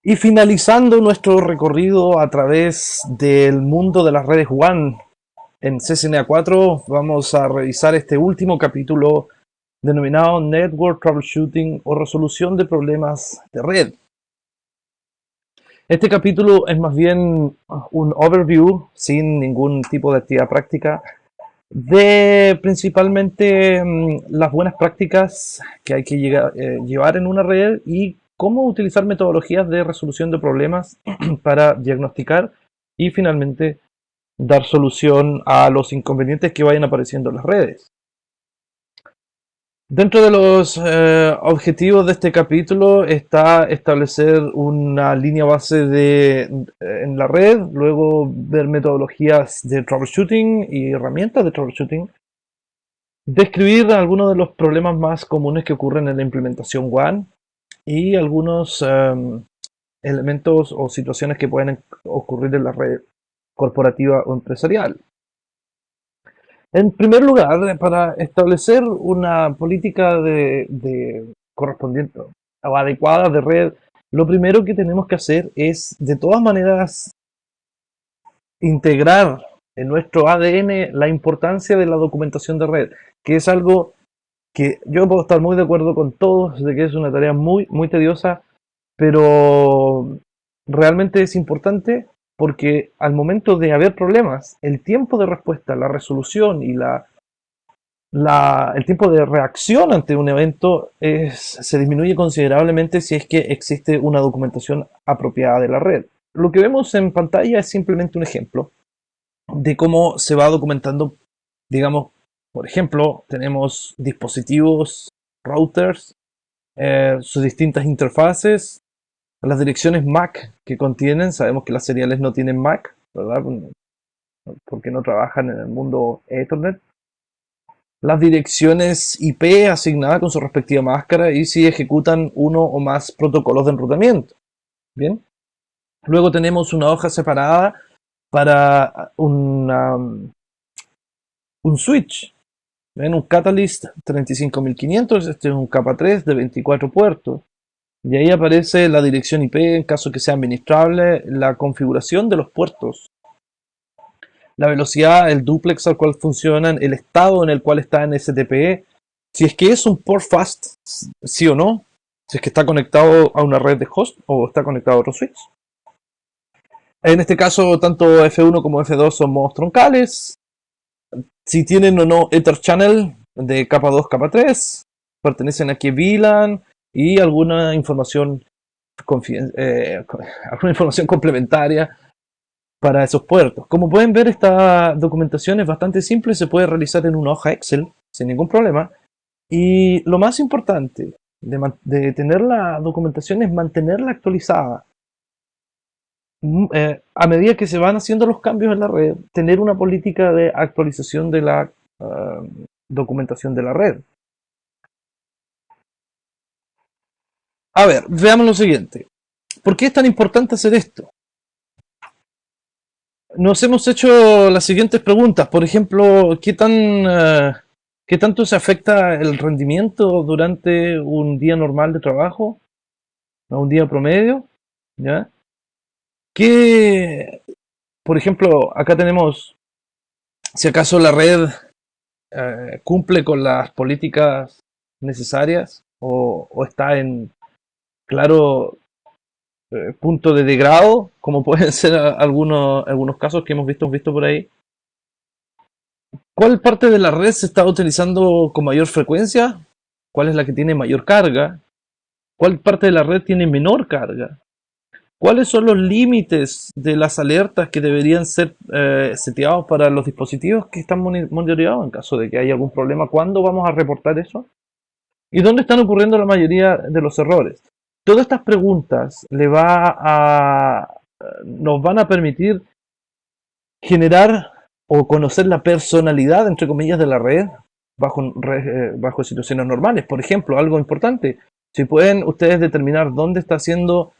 Y finalizando nuestro recorrido a través del mundo de las redes WAN en CCNA 4, vamos a revisar este último capítulo denominado Network Troubleshooting o resolución de problemas de red. Este capítulo es más bien un overview, sin ningún tipo de actividad práctica, de principalmente las buenas prácticas que hay que llevar en una red y cómo utilizar metodologías de resolución de problemas para diagnosticar y finalmente dar solución a los inconvenientes que vayan apareciendo en las redes. Dentro de los objetivos de este capítulo está establecer una línea base en la red, luego ver metodologías de troubleshooting y herramientas de troubleshooting, describir algunos de los problemas más comunes que ocurren en la implementación WAN y algunos elementos o situaciones que pueden ocurrir en la red corporativa o empresarial. En primer lugar, para establecer una política de correspondiente o adecuada de red, lo primero que tenemos que hacer es, de todas maneras, integrar en nuestro ADN la importancia de la documentación de red, que es algo que yo puedo estar muy de acuerdo con todos de que es una tarea muy tediosa, pero realmente es importante porque al momento de haber problemas, el tiempo de respuesta, la resolución y el tiempo de reacción ante un evento se disminuye considerablemente si es que existe una documentación apropiada de la red. Lo que vemos en pantalla es simplemente un ejemplo de cómo se va documentando, digamos, por ejemplo, tenemos dispositivos, routers, sus distintas interfaces, las direcciones MAC que contienen, sabemos que las seriales no tienen MAC, ¿verdad? Porque no trabajan en el mundo Ethernet. Las direcciones IP asignadas con su respectiva máscara y si ejecutan uno o más protocolos de enrutamiento. Bien. Luego tenemos una hoja separada para un switch. ¿Ven? Un Catalyst 35500, este es un capa 3 de 24 puertos. Y ahí aparece la dirección IP en caso que sea administrable, la configuración de los puertos, la velocidad, el duplex al cual funcionan, el estado en el cual está en STPE, si es que es un port fast, sí o no, si es que está conectado a una red de host o está conectado a otro switch. En este caso, tanto F1 como F2 son modos troncales. Si tienen o no Ether Channel de capa 2, capa 3, pertenecen a qué VLAN y alguna información, alguna información complementaria para esos puertos. Como pueden ver, esta documentación es bastante simple, se puede realizar en una hoja Excel sin ningún problema. Y lo más importante de tener la documentación es mantenerla actualizada. A medida que se van haciendo los cambios en la red, tener una política de actualización de la documentación de la red. A ver, veamos lo siguiente. ¿Por qué es tan importante hacer esto? Nos hemos hecho las siguientes preguntas. Por ejemplo, ¿qué tanto se afecta el rendimiento durante un día normal de trabajo? ¿No? Un día promedio. ¿Ya? ¿Qué, por ejemplo, acá tenemos si acaso la red cumple con las políticas necesarias o está en claro punto de degrado, como pueden ser algunos casos que hemos visto por ahí? ¿Cuál parte de la red se está utilizando con mayor frecuencia? ¿Cuál es la que tiene mayor carga? ¿Cuál parte de la red tiene menor carga? ¿Cuáles son los límites de las alertas que deberían ser seteados para los dispositivos que están monitoreados en caso de que haya algún problema? ¿Cuándo vamos a reportar eso? ¿Y dónde están ocurriendo la mayoría de los errores? Todas estas preguntas nos van a permitir generar o conocer la personalidad, entre comillas, de la red bajo situaciones normales. Por ejemplo, algo importante, si pueden ustedes determinar dónde está siendo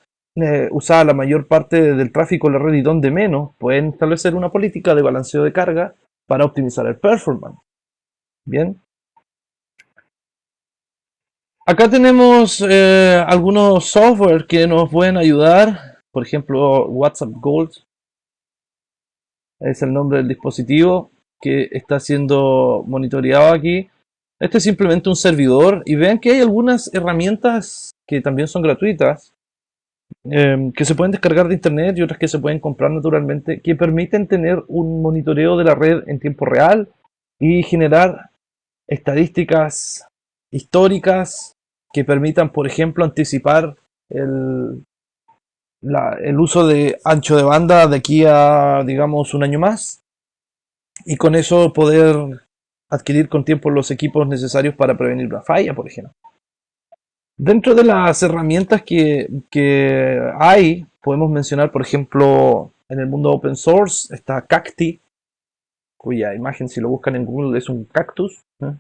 usada la mayor parte del tráfico en la red y dónde menos, pueden establecer una política de balanceo de carga para optimizar el performance. Bien. Acá tenemos algunos software que nos pueden ayudar. Por ejemplo, WhatsApp Gold es el nombre del dispositivo que está siendo monitoreado aquí. Este es simplemente un servidor y vean que hay algunas herramientas que también son gratuitas, que se pueden descargar de internet y otras que se pueden comprar naturalmente, que permiten tener un monitoreo de la red en tiempo real y generar estadísticas históricas que permitan, por ejemplo, anticipar el, el uso de ancho de banda de aquí a, digamos, un año más, y con eso poder adquirir con tiempo los equipos necesarios para prevenir una falla, por ejemplo. Dentro de las herramientas que hay, podemos mencionar, por ejemplo, en el mundo open source está Cacti, cuya imagen, si lo buscan en Google, es un cactus, ¿eh?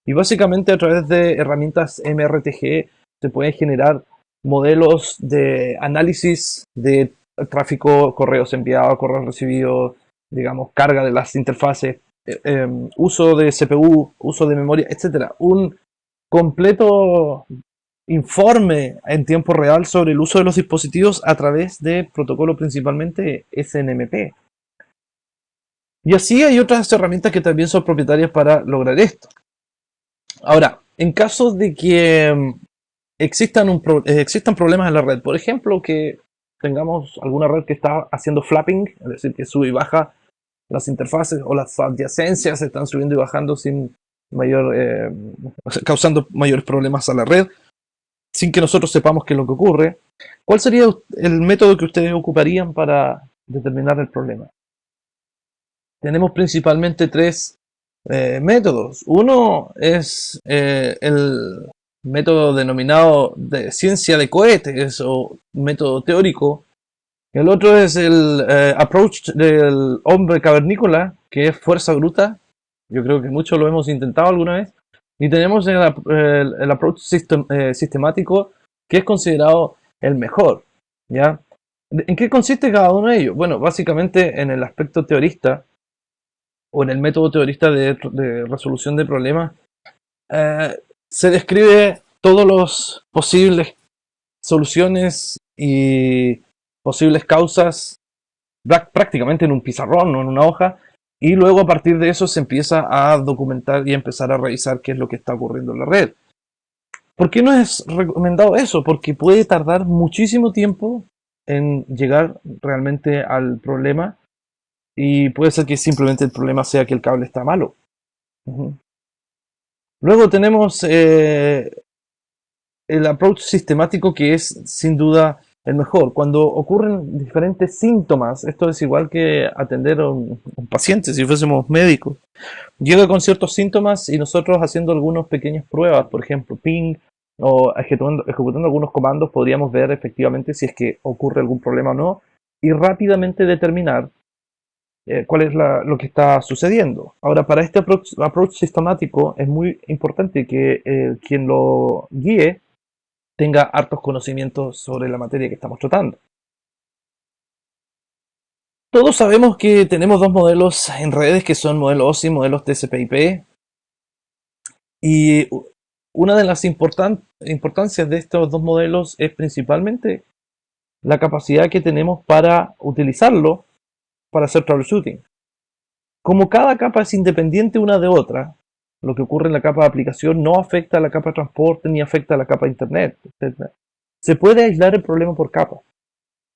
Y básicamente a través de herramientas MRTG se pueden generar modelos de análisis de tráfico, correos enviados, correos recibidos, digamos, carga de las interfaces, uso de CPU, uso de memoria, etcétera. Un completo informe en tiempo real sobre el uso de los dispositivos a través de protocolo principalmente SNMP. Y así hay otras herramientas que también son propietarias para lograr esto. Ahora, en caso de que existan problemas en la red, por ejemplo, que tengamos alguna red que está haciendo flapping, es decir, que sube y baja las interfaces o las adyacencias están subiendo y bajando sin mayor, o sea, causando mayores problemas a la red, sin que nosotros sepamos qué es lo que ocurre, ¿cuál sería el método que ustedes ocuparían para determinar el problema? Tenemos principalmente tres métodos. Uno es el método denominado de ciencia de cohetes o método teórico. El otro es el approach del hombre cavernícola, que es fuerza bruta. Yo creo que muchos lo hemos intentado alguna vez. Y tenemos el approach sistemático, que es considerado el mejor. ¿Ya? ¿En qué consiste cada uno de ellos? Bueno, básicamente en el aspecto teorista o en el método teorista de resolución de problemas, se describe todos los posibles soluciones y posibles causas prácticamente en un pizarrón o en una hoja, y luego a partir de eso se empieza a documentar y empezar a revisar qué es lo que está ocurriendo en la red. ¿Por qué no es recomendado eso? Porque puede tardar muchísimo tiempo en llegar realmente al problema y puede ser que simplemente el problema sea que el cable está malo. Uh-huh. Luego tenemos el approach sistemático, que es sin duda el mejor. Cuando ocurren diferentes síntomas, esto es igual que atender a un paciente si fuésemos médicos. Llega con ciertos síntomas y nosotros haciendo algunas pequeñas pruebas, por ejemplo, ping o ejecutando algunos comandos, podríamos ver efectivamente si es que ocurre algún problema o no y rápidamente determinar cuál es lo que está sucediendo. Ahora, para este approach sistemático es muy importante que quien lo guíe tenga hartos conocimientos sobre la materia que estamos tratando. Todos sabemos que tenemos dos modelos en redes que son modelos OSI y modelos TCP/IP. Y una de las importancias de estos dos modelos es principalmente la capacidad que tenemos para utilizarlo para hacer troubleshooting. Como cada capa es independiente una de otra, lo que ocurre en la capa de aplicación no afecta a la capa de transporte ni afecta a la capa de internet, etc. Se puede aislar el problema por capa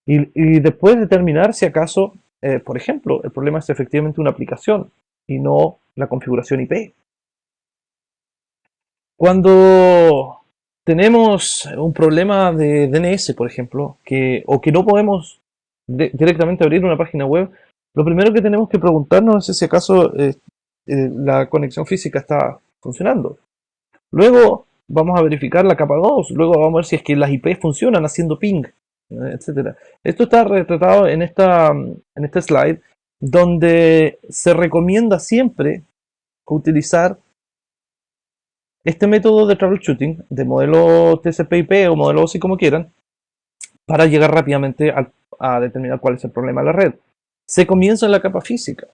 y después determinar si acaso, por ejemplo, el problema es efectivamente una aplicación y no la configuración IP. Cuando tenemos un problema de DNS, por ejemplo, o que no podemos directamente abrir una página web, lo primero que tenemos que preguntarnos es si acaso la conexión física está funcionando. Luego vamos a verificar la capa 2, luego vamos a ver si es que las IP funcionan haciendo ping, etc. Esto está retratado en este slide, donde se recomienda siempre utilizar este método de troubleshooting, de modelo TCP/IP o modelo OSI como quieran, para llegar rápidamente a determinar cuál es el problema de la red. Se comienza en la capa física.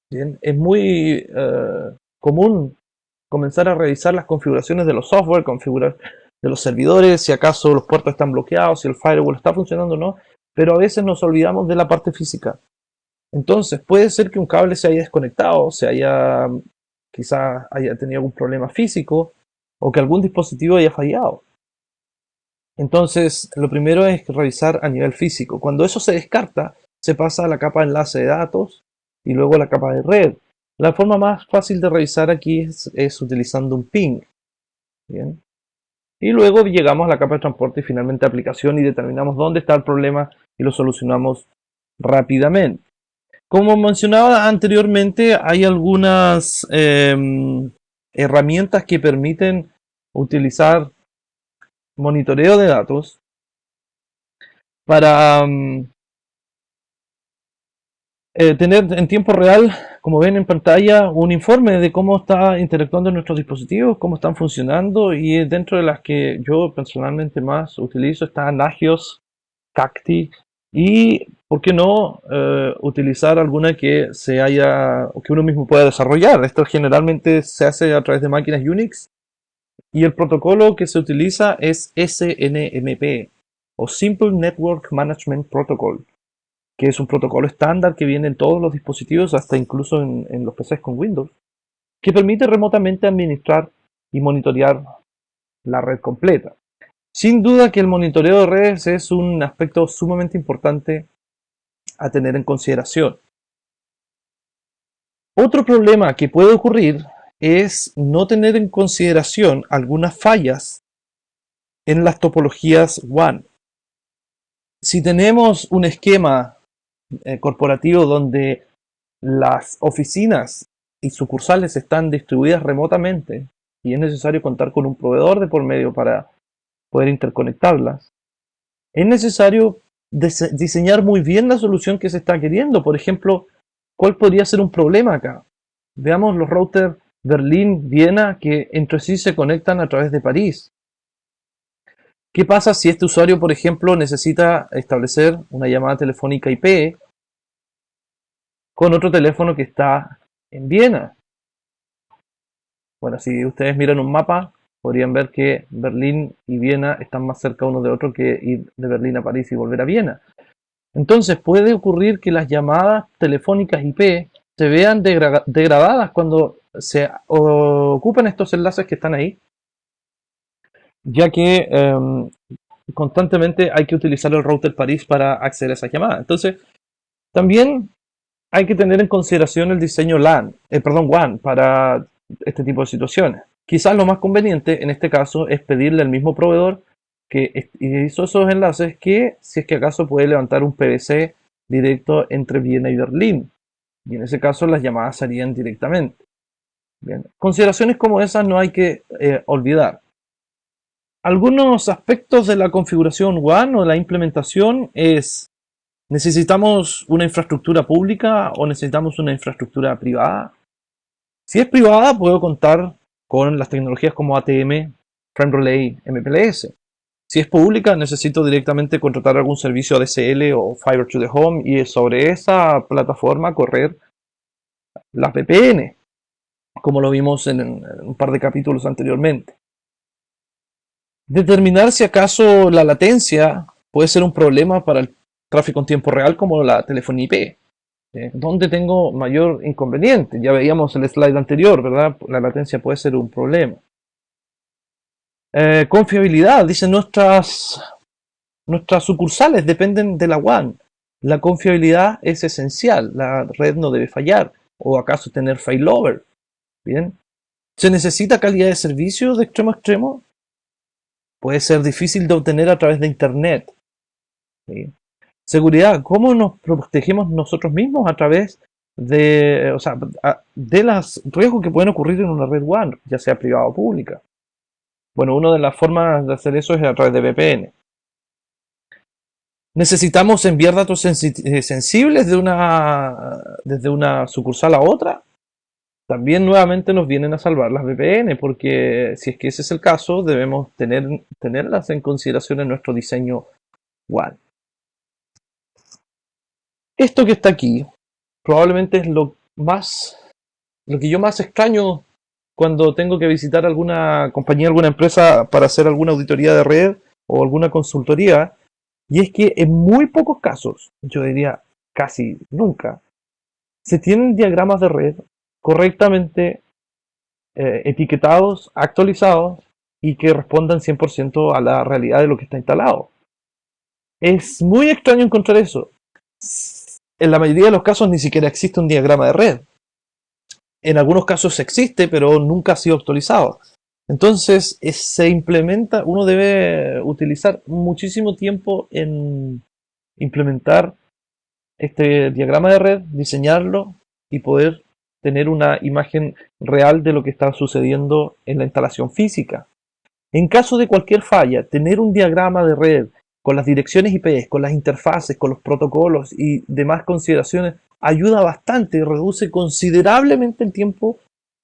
¿Bien? Es muy común comenzar a revisar las configuraciones de los software, configurar de los servidores, si acaso los puertos están bloqueados, si el firewall está funcionando o no, pero a veces nos olvidamos de la parte física. Entonces, puede ser que un cable se haya desconectado, quizás haya tenido algún problema físico o que algún dispositivo haya fallado. Entonces, lo primero es revisar a nivel físico. Cuando eso se descarta, se pasa a la capa de enlace de datos y luego a la capa de red. La forma más fácil de revisar aquí es utilizando un ping. ¿Bien? Y luego llegamos a la capa de transporte y finalmente aplicación y determinamos dónde está el problema y lo solucionamos rápidamente. Como mencionaba anteriormente, hay algunas herramientas que permiten utilizar monitoreo de datos para tener en tiempo real, como ven en pantalla, un informe de cómo está interactuando nuestros dispositivos, cómo están funcionando, y dentro de las que yo personalmente más utilizo está Nagios, Cacti y, ¿por qué no, utilizar alguna que que uno mismo pueda desarrollar? Esto generalmente se hace a través de máquinas Unix y el protocolo que se utiliza es SNMP o Simple Network Management Protocol, que es un protocolo estándar que viene en todos los dispositivos, hasta incluso en los PCs con Windows, que permite remotamente administrar y monitorear la red completa. Sin duda que el monitoreo de redes es un aspecto sumamente importante a tener en consideración. Otro problema que puede ocurrir es no tener en consideración algunas fallas en las topologías WAN. Si tenemos un esquema corporativo donde las oficinas y sucursales están distribuidas remotamente y es necesario contar con un proveedor de por medio para poder interconectarlas, es necesario diseñar muy bien la solución que se está queriendo. Por ejemplo, ¿cuál podría ser un problema acá? Veamos los routers Berlín-Viena que entre sí se conectan a través de París. ¿Qué pasa si este usuario, por ejemplo, necesita establecer una llamada telefónica IP con otro teléfono que está en Viena? Bueno, si ustedes miran un mapa, podrían ver que Berlín y Viena están más cerca uno de otro que ir de Berlín a París y volver a Viena. Entonces puede ocurrir que las llamadas telefónicas IP se vean degradadas cuando se ocupan estos enlaces que están ahí, ya que constantemente hay que utilizar el router París para acceder a esas llamadas. Entonces, también hay que tener en consideración el diseño WAN para este tipo de situaciones. Quizás lo más conveniente en este caso es pedirle al mismo proveedor que hizo esos enlaces que, si es que acaso, puede levantar un PVC directo entre Viena y Berlín. Y en ese caso las llamadas serían directamente. Bien. Consideraciones como esas no hay que olvidar. Algunos aspectos de la configuración WAN o de la implementación es: ¿necesitamos una infraestructura pública o necesitamos una infraestructura privada? Si es privada, puedo contar con las tecnologías como ATM, Frame Relay, MPLS. Si es pública, necesito directamente contratar algún servicio ADSL o Fiber to the Home y sobre esa plataforma correr las VPN, como lo vimos en un par de capítulos anteriormente. Determinar si acaso la latencia puede ser un problema para el tráfico en tiempo real como la telefonía IP. ¿Dónde tengo mayor inconveniente? Ya veíamos el slide anterior, ¿verdad? La latencia puede ser un problema. Confiabilidad, dicen nuestras sucursales dependen de la WAN. La confiabilidad es esencial, la red no debe fallar o acaso tener failover. Bien. ¿Se necesita calidad de servicio de extremo a extremo? Puede ser difícil de obtener a través de Internet. ¿Sí? Seguridad, ¿cómo nos protegemos nosotros mismos a través de los riesgos que pueden ocurrir en una red WAN, ya sea privada o pública? Bueno, una de las formas de hacer eso es a través de VPN. ¿Necesitamos enviar datos sensibles desde una sucursal a otra? También nuevamente nos vienen a salvar las VPN, porque si es que ese es el caso, debemos tenerlas en consideración en nuestro diseño WAN. Esto que está aquí probablemente es lo que yo más extraño cuando tengo que visitar alguna compañía, alguna empresa para hacer alguna auditoría de red o alguna consultoría, y es que en muy pocos casos, yo diría casi nunca, se tienen diagramas de red correctamente etiquetados, actualizados y que respondan 100% a la realidad de lo que está instalado. Es muy extraño encontrar eso. En la mayoría de los casos ni siquiera existe un diagrama de red. En algunos casos existe, pero nunca ha sido actualizado. Entonces se implementa, uno debe utilizar muchísimo tiempo en implementar este diagrama de red, diseñarlo y poder tener una imagen real de lo que está sucediendo en la instalación física. En caso de cualquier falla, tener un diagrama de red con las direcciones IP, con las interfaces, con los protocolos y demás consideraciones ayuda bastante y reduce considerablemente el tiempo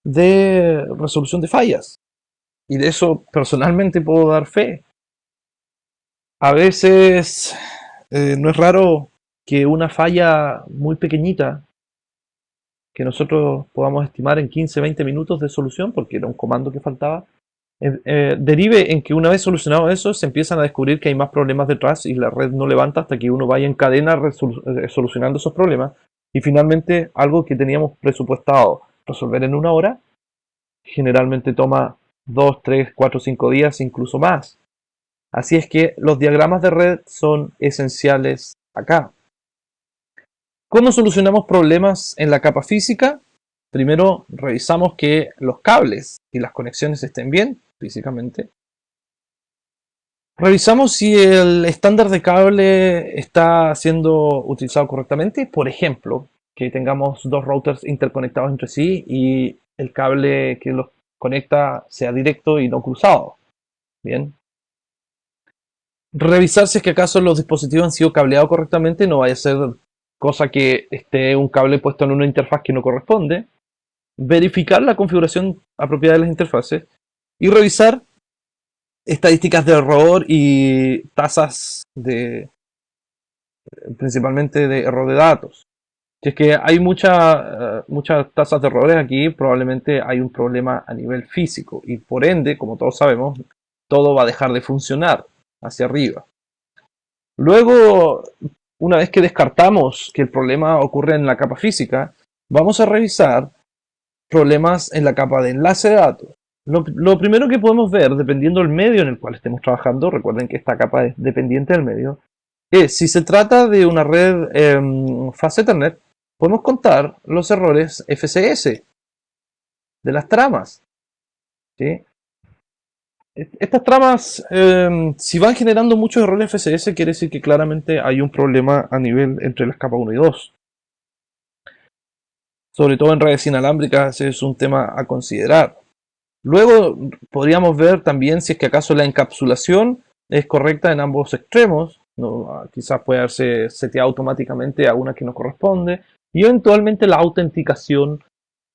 de resolución de fallas. Y de eso personalmente puedo dar fe. A veces no es raro que una falla muy pequeñita que nosotros podamos estimar en 15-20 minutos de solución, porque era un comando que faltaba, derive en que una vez solucionado eso, se empiezan a descubrir que hay más problemas detrás y la red no levanta hasta que uno vaya en cadena solucionando esos problemas. Y finalmente, algo que teníamos presupuestado resolver en una hora, generalmente toma 2, 3, 4, 5 días, incluso más. Así es que los diagramas de red son esenciales acá. ¿Cómo solucionamos problemas en la capa física? Primero revisamos que los cables y las conexiones estén bien físicamente. Revisamos si el estándar de cable está siendo utilizado correctamente. Por ejemplo, que tengamos dos routers interconectados entre sí y el cable que los conecta sea directo y no cruzado. Bien. Revisar si es que acaso los dispositivos han sido cableados correctamente, no vaya a ser cosa que esté un cable puesto en una interfaz que no corresponde. Verificar la configuración apropiada de las interfaces y revisar estadísticas de error y tasas principalmente de error de datos. Si es que hay muchas tasas de errores aquí, probablemente hay un problema a nivel físico y por ende, como todos sabemos, todo va a dejar de funcionar hacia arriba. Luego, una vez que descartamos que el problema ocurre en la capa física, vamos a revisar problemas en la capa de enlace de datos. Lo primero que podemos ver, dependiendo del medio en el cual estemos trabajando, recuerden que esta capa es dependiente del medio, es si se trata de una red Fast Ethernet, podemos contar los errores FCS de las tramas. ¿Sí? Estas tramas, si van generando muchos errores FCS, quiere decir que claramente hay un problema a nivel entre las capas 1 y 2. Sobre todo en redes inalámbricas es un tema a considerar. Luego podríamos ver también si es que acaso la encapsulación es correcta en ambos extremos. No, quizás puede haberse seteado automáticamente a una que no corresponde. Y eventualmente la autenticación,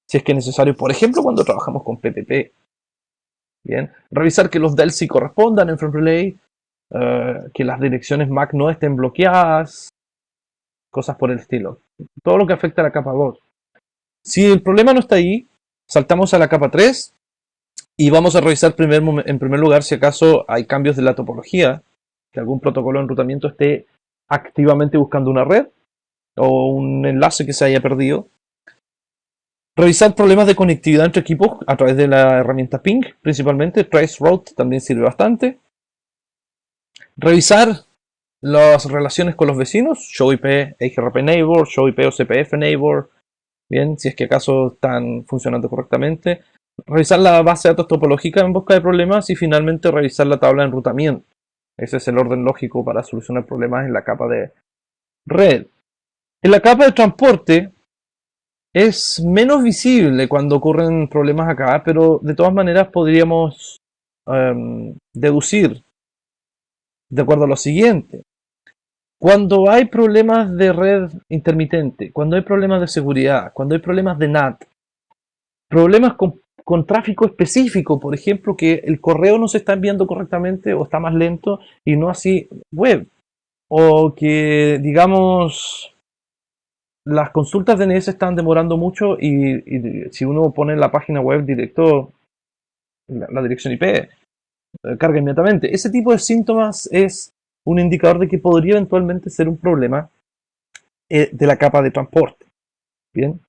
si es que es necesario, por ejemplo, cuando trabajamos con PTP. Bien, revisar que los DELSI correspondan en FrameRelay, que las direcciones MAC no estén bloqueadas, cosas por el estilo. Todo lo que afecta a la capa 2. Si el problema no está ahí, saltamos a la capa 3 y vamos a revisar en primer lugar si acaso hay cambios de la topología, que algún protocolo de enrutamiento esté activamente buscando una red o un enlace que se haya perdido. Revisar problemas de conectividad entre equipos a través de la herramienta ping, principalmente. Traceroute también sirve bastante. Revisar las relaciones con los vecinos, show IP, EGRP neighbor, show IP o CPF neighbor. Bien, si es que acaso están funcionando correctamente. Revisar la base de datos topológica en busca de problemas y finalmente revisar la tabla de enrutamiento. Ese es el orden lógico para solucionar problemas en la capa de red. En la capa de transporte es menos visible cuando ocurren problemas acá, pero de todas maneras podríamos deducir de acuerdo a lo siguiente. Cuando hay problemas de red intermitente, cuando hay problemas de seguridad, cuando hay problemas de NAT, problemas con tráfico específico, por ejemplo, que el correo no se está enviando correctamente o está más lento y no así web, o que digamos las consultas DNS están demorando mucho y si uno pone en la página web directo la dirección IP, carga inmediatamente. Ese tipo de síntomas es un indicador de que podría eventualmente ser un problema de la capa de transporte. Bien.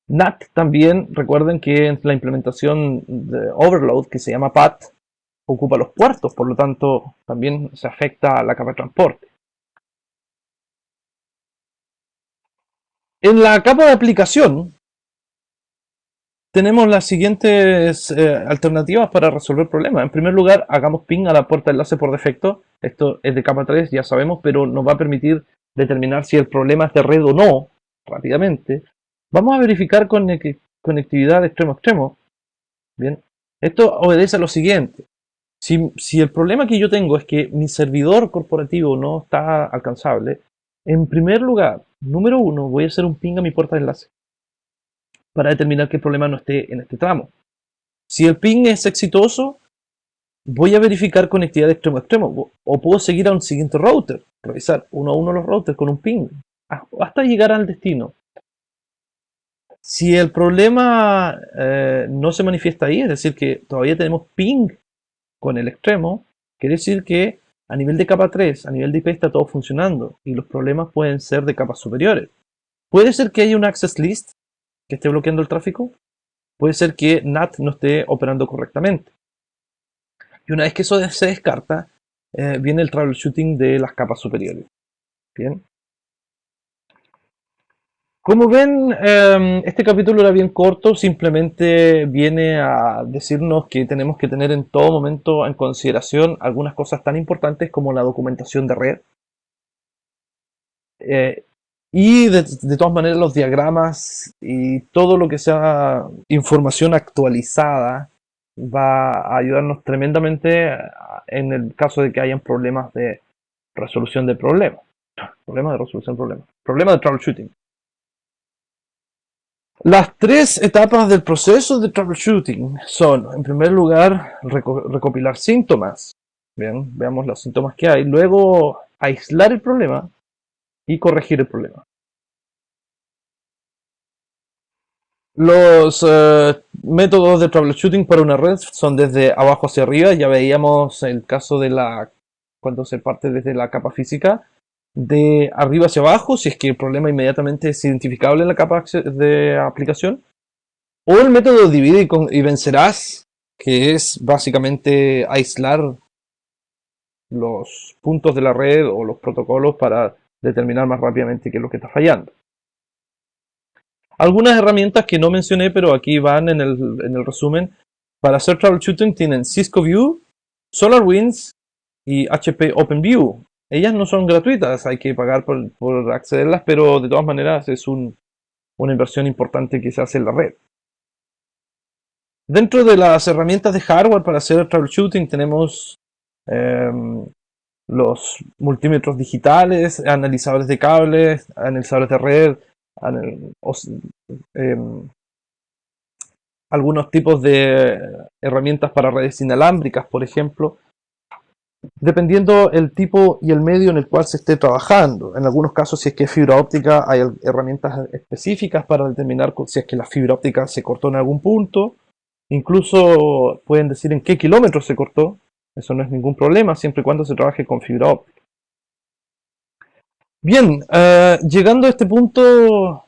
NAT también, recuerden que en la implementación de Overload, que se llama PAT, ocupa los puertos, por lo tanto también se afecta a la capa de transporte. En la capa de aplicación tenemos las siguientes alternativas para resolver problemas. En primer lugar, hagamos ping a la puerta de enlace por defecto. Esto es de capa 3, ya sabemos, pero nos va a permitir determinar si el problema es de red o no rápidamente. Vamos a verificar conectividad de extremo a extremo. Bien, esto obedece a lo siguiente. Si el problema que yo tengo es que mi servidor corporativo no está alcanzable, en primer lugar, número uno, voy a hacer un ping a mi puerta de enlace para determinar que el problema no esté en este tramo. Si el ping es exitoso, voy a verificar conectividad de extremo a extremo, o puedo seguir a un siguiente router, revisar uno a uno los routers con un ping, hasta llegar al destino. Si el problema no se manifiesta ahí, es decir, que todavía tenemos ping con el extremo, quiere decir que a nivel de capa 3, a nivel de IP está todo funcionando y los problemas pueden ser de capas superiores. Puede ser que haya un access list que esté bloqueando el tráfico, puede ser que NAT no esté operando correctamente. Y una vez que eso se descarta, viene el troubleshooting de las capas superiores. Bien. Como ven, este capítulo era bien corto, simplemente viene a decirnos que tenemos que tener en todo momento en consideración algunas cosas tan importantes como la documentación de red. Y de todas maneras los diagramas y todo lo que sea información actualizada va a ayudarnos tremendamente en el caso de que hayan problemas de resolución de problemas. Problemas de resolución de problemas. Problemas de troubleshooting. Las tres etapas del proceso de troubleshooting son, en primer lugar, recopilar síntomas. Bien, veamos los síntomas que hay. Luego, aislar el problema y corregir el problema. Los métodos de troubleshooting para una red son desde abajo hacia arriba. Ya veíamos el caso de cuando se parte desde la capa física. De arriba hacia abajo, si es que el problema inmediatamente es identificable en la capa de aplicación. O el método divide y vencerás, que es básicamente aislar los puntos de la red o los protocolos para determinar más rápidamente qué es lo que está fallando. Algunas herramientas que no mencioné, pero aquí van en el resumen. Para hacer troubleshooting tienen Cisco View, SolarWinds y HP OpenView. Ellas no son gratuitas, hay que pagar por accederlas, pero de todas maneras es una inversión importante que se hace en la red. Dentro de las herramientas de hardware para hacer troubleshooting tenemos los multímetros digitales, analizadores de cables, analizadores de red, algunos tipos de herramientas para redes inalámbricas, por ejemplo, dependiendo el tipo y el medio en el cual se esté trabajando. En algunos casos, si es que es fibra óptica, hay herramientas específicas para determinar si es que la fibra óptica se cortó en algún punto. Incluso pueden decir en qué kilómetros se cortó. Eso no es ningún problema, siempre y cuando se trabaje con fibra óptica. Bien, llegando a este punto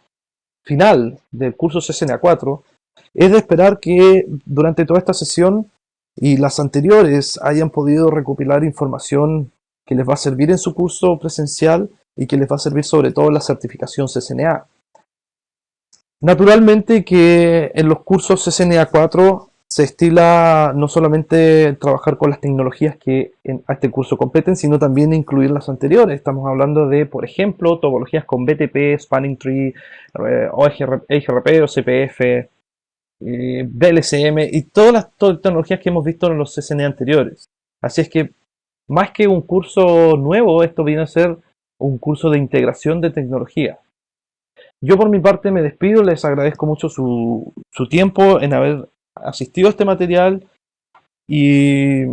final del curso CCNA 4, es de esperar que durante toda esta sesión y las anteriores hayan podido recopilar información que les va a servir en su curso presencial y que les va a servir sobre todo en la certificación CCNA. Naturalmente que en los cursos CCNA 4 se estila no solamente trabajar con las tecnologías que a este curso competen, sino también incluir las anteriores. Estamos hablando de, por ejemplo, topologías con BTP, Spanning Tree, EGRP o CPF, VLCM y todas las tecnologías que hemos visto en los CCNA anteriores. Así es que, más que un curso nuevo, esto viene a ser un curso de integración de tecnología. Yo por mi parte me despido, les agradezco mucho su tiempo en haber asistido a este material y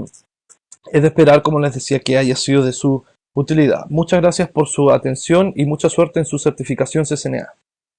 es de esperar, como les decía, que haya sido de su utilidad. Muchas gracias por su atención y mucha suerte en su certificación CCNA.